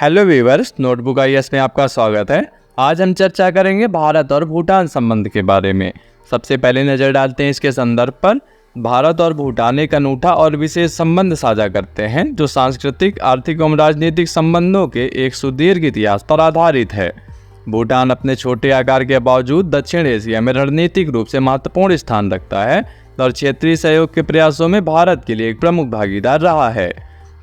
Hello viewers, notebook IAS में आपका स्वागत है। आज हम चर्चा करेंगे भारत और भूटान संबंध के बारे में। सबसे पहले नज़र डालते हैं इसके संदर्भ पर। भारत और भूटान एक अनूठा और विशेष संबंध साझा करते हैं जो सांस्कृतिक, आर्थिक और राजनीतिक संबंधों के एक सुदीर्घ इतिहास पर आधारित है। भूटान अपने छोटे आकार के बावजूद दक्षिण एशिया में रणनीतिक रूप से महत्वपूर्ण स्थान रखता है और क्षेत्रीय सहयोग के प्रयासों में भारत के लिए एक प्रमुख भागीदार रहा है।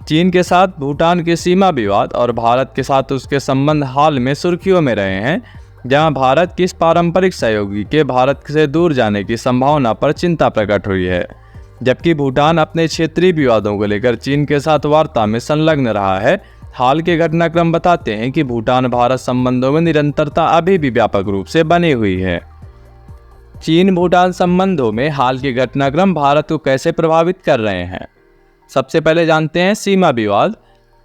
चीन के साथ भूटान के सीमा विवाद और भारत के साथ उसके संबंध हाल में सुर्खियों में रहे हैं, जहां भारत की इस पारंपरिक सहयोगी के भारत से दूर जाने की संभावना पर चिंता प्रकट हुई है, जबकि भूटान अपने क्षेत्रीय विवादों को लेकर चीन के साथ वार्ता में संलग्न रहा है। हाल के घटनाक्रम बताते हैं कि भूटान भारत संबंधों में निरंतरता अभी भी व्यापक रूप से बनी हुई है। चीन भूटान संबंधों में हाल के घटनाक्रम भारत को कैसे प्रभावित कर रहे हैं। सबसे पहले जानते हैं सीमा विवाद।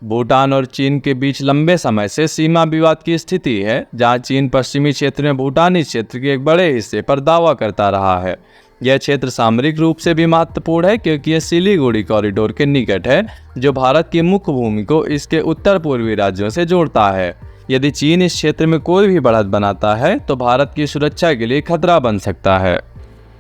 भूटान और चीन के बीच लंबे समय से सीमा विवाद की स्थिति है, जहां चीन पश्चिमी क्षेत्र में भूटानी क्षेत्र के एक बड़े हिस्से पर दावा करता रहा है। यह क्षेत्र सामरिक रूप से भी महत्वपूर्ण है क्योंकि यह सिलीगुड़ी कॉरिडोर के निकट है, जो भारत की मुख्य भूमि को इसके उत्तर पूर्वी राज्यों से जोड़ता है। यदि चीन इस क्षेत्र में कोई भी बढ़त बनाता है तो भारत की सुरक्षा के लिए खतरा बन सकता है।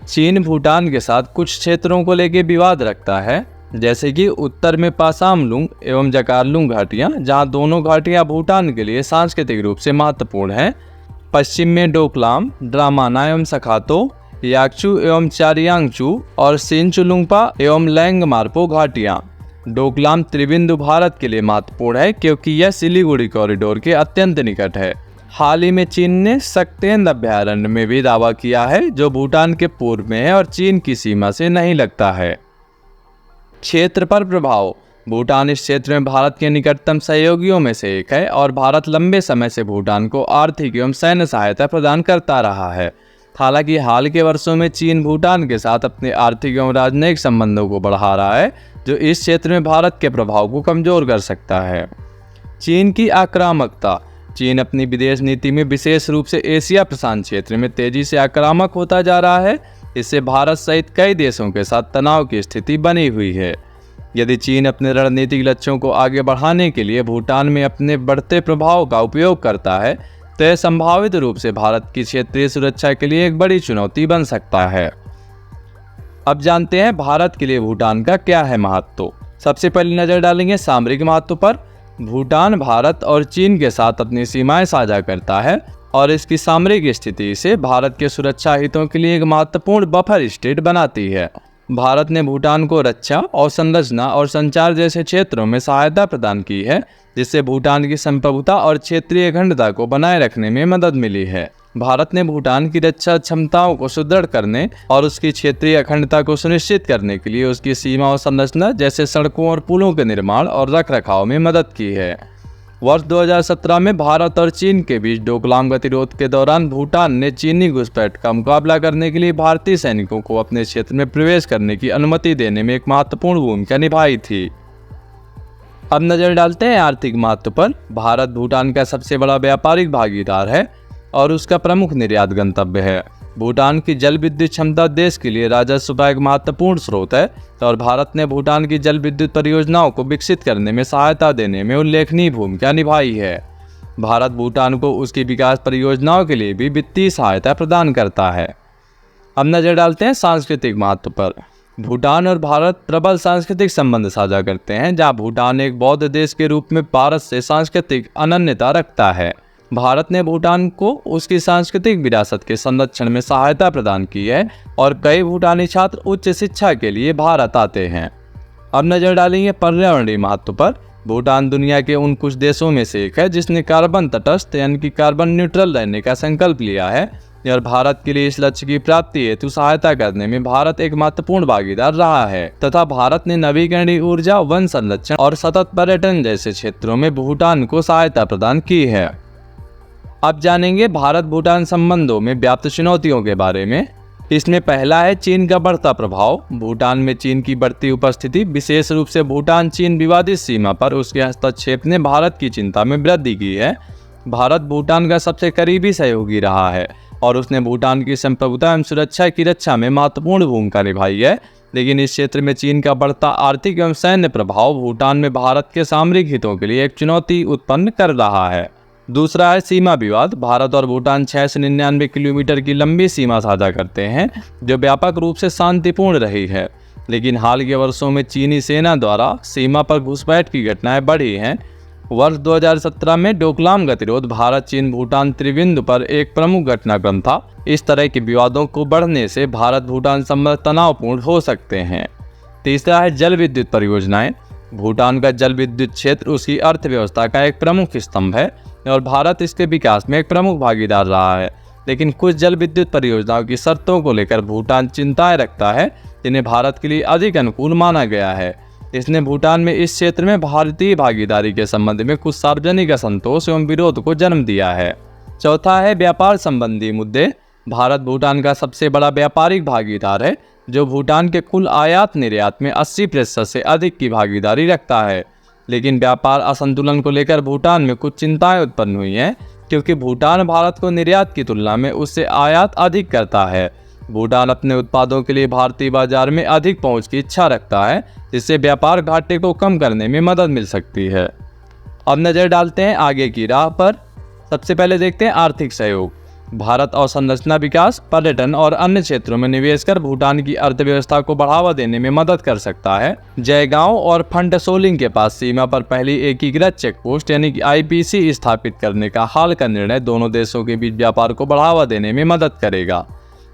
चीन भूटान के साथ कुछ क्षेत्रों को लेकर विवाद रखता है, जैसे कि उत्तर में पासामलुंग एवं जकारलुंग घाटियाँ, जहाँ दोनों घाटियाँ भूटान के लिए सांस्कृतिक रूप से महत्वपूर्ण हैं। पश्चिम में डोकलाम, ड्रामाना एवं सखातो, याकचू एवं चारियांगचू और सिंचुलुंगपा एवं लैंगमार्पो घाटियाँ। डोकलाम त्रिबिंदु भारत के लिए महत्वपूर्ण है क्योंकि यह सिलीगुड़ी कॉरिडोर के अत्यंत निकट है। हाल ही में चीन ने सक्तेन अभयारण्य में भी दावा किया है, जो भूटान के पूर्व में है और चीन की सीमा से नहीं लगता है। क्षेत्र पर प्रभाव। भूटान इस क्षेत्र में भारत के निकटतम सहयोगियों में से एक है और भारत लंबे समय से भूटान को आर्थिक एवं सैन्य सहायता प्रदान करता रहा है। हालांकि हाल के वर्षों में चीन भूटान के साथ अपने आर्थिक एवं राजनयिक संबंधों को बढ़ा रहा है, जो इस क्षेत्र में भारत के प्रभाव को कमजोर कर सकता है। चीन की आक्रामकता। चीन अपनी विदेश नीति में विशेष रूप से एशिया प्रशांत क्षेत्र में तेजी से आक्रामक होता जा रहा है। इससे भारत सहित कई देशों के साथ तनाव की स्थिति बनी हुई है। यदि चीन अपने रणनीतिक लक्ष्यों को आगे बढ़ाने के लिए भूटान में अपने बढ़ते प्रभाव का उपयोग करता है, तो यह संभावित रूप से भारत की क्षेत्रीय सुरक्षा के लिए एक बड़ी चुनौती बन सकता है। अब जानते हैं भारत के लिए भूटान का क्या है महत्व। सबसे पहले नजर डालेंगे सामरिक महत्व पर। भूटान भारत और चीन के साथ अपनी सीमाएं साझा करता है और इसकी सामरिक स्थिति से भारत के सुरक्षा हितों के लिए एक महत्वपूर्ण बफर स्टेट बनाती है। भारत ने भूटान को रक्षा, अवसंरचना और संचार जैसे क्षेत्रों में सहायता प्रदान की है, जिससे भूटान की संप्रभुता और क्षेत्रीय अखंडता को बनाए रखने में मदद मिली है। भारत ने भूटान की रक्षा क्षमताओं को सुदृढ़ करने और उसकी क्षेत्रीय अखंडता को सुनिश्चित करने के लिए उसकी सीमा और संरचना जैसे सड़कों और पुलों के निर्माण और रखरखाव में मदद की है। वर्ष 2017 में भारत और चीन के बीच डोकलाम गतिरोध के दौरान भूटान ने चीनी घुसपैठ का मुकाबला करने के लिए भारतीय सैनिकों को अपने क्षेत्र में प्रवेश करने की अनुमति देने में एक महत्वपूर्ण भूमिका निभाई थी। अब नजर डालते हैं आर्थिक महत्व पर। भारत भूटान का सबसे बड़ा व्यापारिक भागीदार है और उसका प्रमुख निर्यात गंतव्य है। भूटान की जल विद्युत क्षमता देश के लिए राजस्व का एक महत्वपूर्ण स्रोत है और भारत ने भूटान की जल विद्युत परियोजनाओं को विकसित करने में सहायता देने में उल्लेखनीय भूमिका निभाई है। भारत भूटान को उसकी विकास परियोजनाओं के लिए भी वित्तीय सहायता प्रदान करता है। अब नजर डालते हैं सांस्कृतिक महत्व पर। भूटान और भारत प्रबल सांस्कृतिक संबंध साझा करते हैं, जहाँ भूटान एक बौद्ध देश के रूप में भारत से सांस्कृतिक अनन्यता रखता है। भारत ने भूटान को उसकी सांस्कृतिक विरासत के संरक्षण में सहायता प्रदान की है और कई भूटानी छात्र उच्च शिक्षा के लिए भारत आते हैं। अब नजर डालेंगे पर्यावरणीय महत्व पर। भूटान दुनिया के उन कुछ देशों में से एक है जिसने कार्बन तटस्थ यानी कि कार्बन न्यूट्रल रहने का संकल्प लिया है और भारत के लिए इस लक्ष्य की प्राप्ति हेतु सहायता करने में भारत एक महत्वपूर्ण भागीदार रहा है तथा भारत ने नवीकरणीय ऊर्जा, वन संरक्षण और सतत पर्यटन जैसे क्षेत्रों में भूटान को सहायता प्रदान की है। अब जानेंगे भारत भूटान संबंधों में व्याप्त चुनौतियों के बारे में। इसमें पहला है चीन का बढ़ता प्रभाव। भूटान में चीन की बढ़ती उपस्थिति, विशेष रूप से भूटान चीन विवादित सीमा पर उसके हस्तक्षेप ने भारत की चिंता में वृद्धि की है। भारत भूटान का सबसे करीबी सहयोगी रहा है और उसने भूटान की संप्रभुता एवं सुरक्षा की रक्षा में महत्वपूर्ण भूमिका निभाई है। लेकिन इस क्षेत्र में चीन का बढ़ता आर्थिक एवं सैन्य प्रभाव भूटान में भारत के सामरिक हितों के लिए एक चुनौती उत्पन्न कर रहा है। दूसरा है सीमा विवाद। भारत और भूटान 699 किलोमीटर की लंबी सीमा साझा करते हैं, जो व्यापक रूप से शांतिपूर्ण रही है। लेकिन हाल के वर्षों में चीनी सेना द्वारा सीमा पर घुसपैठ की घटनाएं बढ़ी हैं। वर्ष 2017 में डोकलाम गतिरोध भारत चीन भूटान त्रिबिंदु पर एक प्रमुख घटनाक्रम था। इस तरह के विवादों को बढ़ने से भारत भूटान संबंध तनावपूर्ण हो सकते हैं। तीसरा है जल विद्युत परियोजनाएं। भूटान का जल विद्युत क्षेत्र उसकी अर्थव्यवस्था का एक प्रमुख स्तंभ है और भारत इसके विकास में एक प्रमुख भागीदार रहा है। लेकिन कुछ जल विद्युत परियोजनाओं की शर्तों को लेकर भूटान चिंताएं रखता है, जिन्हें भारत के लिए अधिक अनुकूल माना गया है। इसने भूटान में इस क्षेत्र में भारतीय भागीदारी के संबंध में कुछ सार्वजनिक असंतोष एवं विरोध को जन्म दिया है। चौथा है व्यापार संबंधी मुद्दे। भारत भूटान का सबसे बड़ा व्यापारिक भागीदार है, जो भूटान के कुल आयात निर्यात में 80% से अधिक की भागीदारी रखता है। लेकिन व्यापार असंतुलन को लेकर भूटान में कुछ चिंताएं उत्पन्न हुई हैं, क्योंकि भूटान भारत को निर्यात की तुलना में उससे आयात अधिक करता है। भूटान अपने उत्पादों के लिए भारतीय बाजार में अधिक पहुंच की इच्छा रखता है, जिससे व्यापार घाटे को कम करने में मदद मिल सकती है। अब नज़र डालते हैं आगे की राह पर। सबसे पहले देखते हैं आर्थिक सहयोग। भारत अवसंरचना विकास, पर्यटन और अन्य क्षेत्रों में निवेश कर भूटान की अर्थव्यवस्था को बढ़ावा देने में मदद कर सकता है। जयगांव और फंटसोलिंग के पास सीमा पर पहली एकीकृत चेकपोस्ट यानी कि IPC स्थापित करने का हाल का निर्णय दोनों देशों के बीच व्यापार को बढ़ावा देने में मदद करेगा।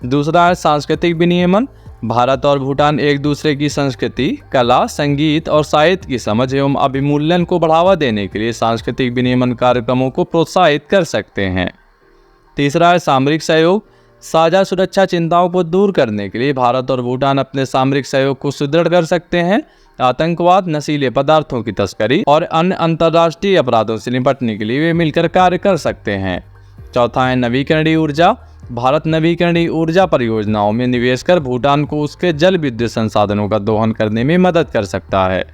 दूसरा है सांस्कृतिक विनियमन। भारत और भूटान एक दूसरे की संस्कृति, कला, संगीत और साहित्य की समझ एवं अभिमूल्यन को बढ़ावा देने के लिए सांस्कृतिक विनियमन कार्यक्रमों को प्रोत्साहित कर सकते हैं। तीसरा है सामरिक सहयोग। साझा सुरक्षा चिंताओं को दूर करने के लिए भारत और भूटान अपने सामरिक सहयोग को सुदृढ़ कर सकते हैं। आतंकवाद, नशीले पदार्थों की तस्करी और अन्य अंतर्राष्ट्रीय अपराधों से निपटने के लिए वे मिलकर कार्य कर सकते हैं। चौथा है नवीकरणीय ऊर्जा। भारत नवीकरणीय ऊर्जा परियोजनाओं में निवेश कर भूटान को उसके जल विद्युत संसाधनों का दोहन करने में मदद कर सकता है।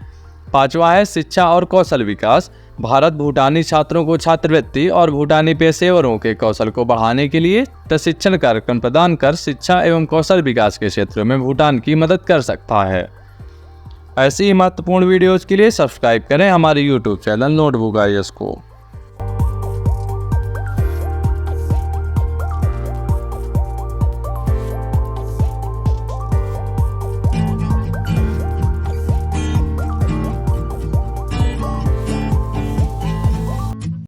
पांचवा है शिक्षा और कौशल विकास। भारत भूटानी छात्रों को छात्रवृत्ति और भूटानी पेशेवरों के कौशल को बढ़ाने के लिए प्रशिक्षण कार्यक्रम प्रदान कर शिक्षा एवं कौशल विकास के क्षेत्रों में भूटान की मदद कर सकता है। ऐसी ही महत्वपूर्ण वीडियोज़ के लिए सब्सक्राइब करें हमारे YouTube चैनल नोटबुक IAS को।